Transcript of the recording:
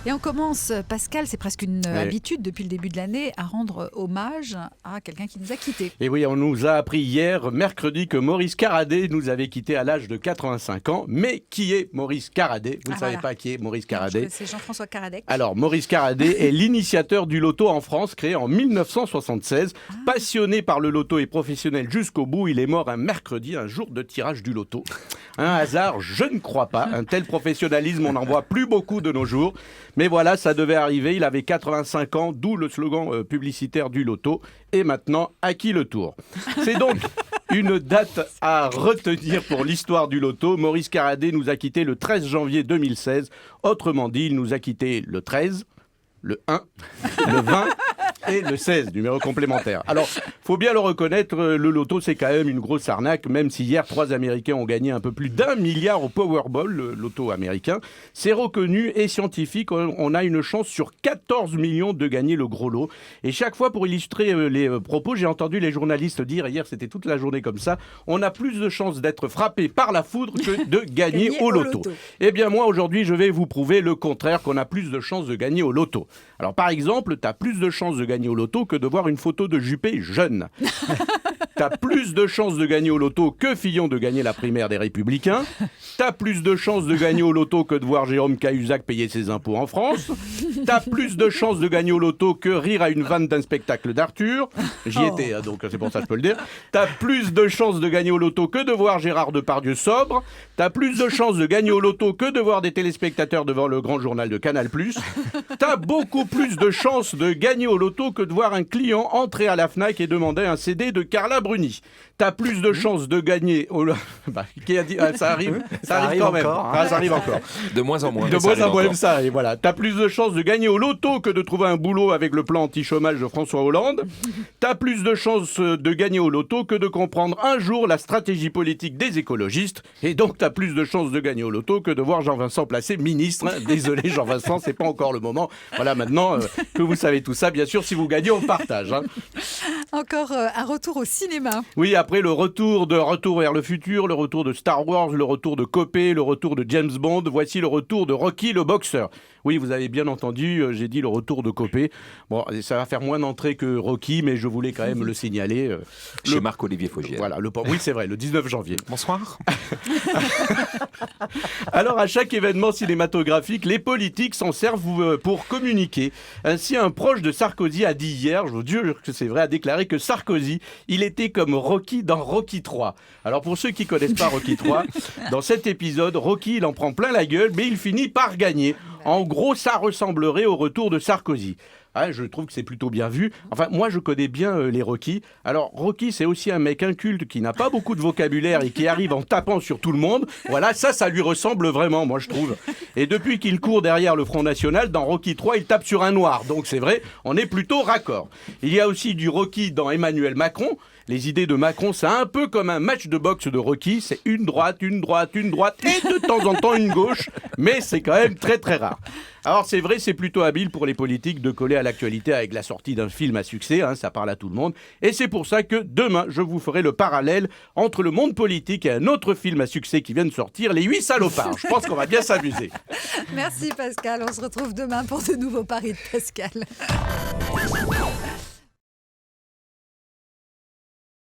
Et on commence, Pascal, c'est presque une habitude depuis le début de l'année, à rendre hommage à quelqu'un qui nous a quittés. Et oui, on nous a appris hier, mercredi, que Maurice Caradé nous avait quittés à l'âge de 85 ans. Mais qui est Maurice Caradé ? Vous ne savez pas qui est Maurice Caradé ? C'est Jean-François Caradec. Alors, Maurice Caradé est l'initiateur du loto en France, créé en 1976. Passionné par le loto et professionnel jusqu'au bout, il est mort un mercredi, un jour de tirage du loto. Un hasard, je ne crois pas. Un tel professionnalisme, on n'en voit plus beaucoup de nos jours. Mais voilà, ça devait arriver. Il avait 85 ans, d'où le slogan publicitaire du loto. Et maintenant, à qui le tour ? C'est donc une date à retenir pour l'histoire du loto. Maurice Caradé nous a quittés le 13 janvier 2016. Autrement dit, il nous a quittés le 13, le 1, le 20 et le 16, numéro complémentaire. Alors, faut bien le reconnaître, le loto, c'est quand même une grosse arnaque, même si hier, 3 Américains ont gagné un peu plus d'1 milliard au Powerball, le loto américain. C'est reconnu et scientifique, on a une chance sur 14 millions de gagner le gros lot. Et chaque fois, pour illustrer les propos, j'ai entendu les journalistes dire, hier c'était toute la journée comme ça, on a plus de chances d'être frappé par la foudre que de gagner au loto. Eh bien moi, aujourd'hui, je vais vous prouver le contraire, qu'on a plus de chances de gagner au loto. Alors par exemple, tu as plus de chances de gagner au loto que de voir une photo de Juppé jeune. T'as plus de chances de gagner au loto que Fillon de gagner la primaire des Républicains. T'as plus de chances de gagner au loto que de voir Jérôme Cahuzac payer ses impôts en France. T'as plus de chances de gagner au loto que rire à une vanne d'un spectacle d'Arthur. J'y étais, hein, donc c'est pour ça que je peux le dire. T'as plus de chances de gagner au loto que de voir Gérard Depardieu sobre. T'as plus de chances de gagner au loto que de voir des téléspectateurs devant le grand journal de Canal+. T'as beaucoup plus de chances de gagner au loto que de voir un client entrer à la Fnac et demander un CD de Carla Bruni. T'as plus de chances de gagner au qui a dit ça arrive quand même. Ça arrive encore. De moins en moins. De moins en moins, ça arrive. Voilà. T'as plus de chances de gagner au loto que de trouver un boulot avec le plan anti-chômage de François Hollande. T'as plus de chances de gagner au loto que de comprendre un jour la stratégie politique des écologistes. Et donc t'as plus de chances de gagner au loto que de voir Jean-Vincent placé ministre. Désolé Jean-Vincent, c'est pas encore le moment. Voilà, maintenant que vous savez tout ça, bien sûr, si vous gagnez, on partage. Encore un retour au cinéma. Oui, après le retour vers le futur, le retour de Star Wars, le retour de Copé, le retour de James Bond, voici le retour de Rocky le boxeur. Oui, vous avez bien entendu, j'ai dit le retour de Copé. Bon, ça va faire moins d'entrées que Rocky, mais je voulais quand même le signaler. Chez Marc-Olivier Fogiel. Voilà, oui, c'est vrai, le 19 janvier. Bonsoir. Alors, à chaque événement cinématographique, les politiques s'en servent pour communiquer. Ainsi, un proche de Sarkozy a dit hier, je vous jure que c'est vrai, a déclaré que Sarkozy, il était comme Rocky dans Rocky 3. Alors, pour ceux qui ne connaissent pas Rocky 3, dans cet épisode, Rocky, il en prend plein la gueule, mais il finit par gagner. En gros, ça ressemblerait au retour de Sarkozy. Ah, je trouve que c'est plutôt bien vu. Enfin, moi, je connais bien les Rocky. Alors, Rocky, c'est aussi un mec inculte qui n'a pas beaucoup de vocabulaire et qui arrive en tapant sur tout le monde. Voilà, ça lui ressemble vraiment, moi, je trouve. Et depuis qu'il court derrière le Front National, dans Rocky 3, il tape sur un noir. Donc, c'est vrai, on est plutôt raccord. Il y a aussi du Rocky dans Emmanuel Macron. Les idées de Macron, c'est un peu comme un match de boxe de Rocky. C'est une droite, et de temps en temps une gauche. Mais c'est quand même très, très rare. Alors, c'est vrai, c'est plutôt habile pour les politiques de coller à l'actualité avec la sortie d'un film à succès. Ça parle à tout le monde. Et c'est pour ça que demain, je vous ferai le parallèle entre le monde politique et un autre film à succès qui vient de sortir, Les 8 salopards. Je pense qu'on va bien s'amuser. Merci Pascal. On se retrouve demain pour de nouveaux paris de Pascal.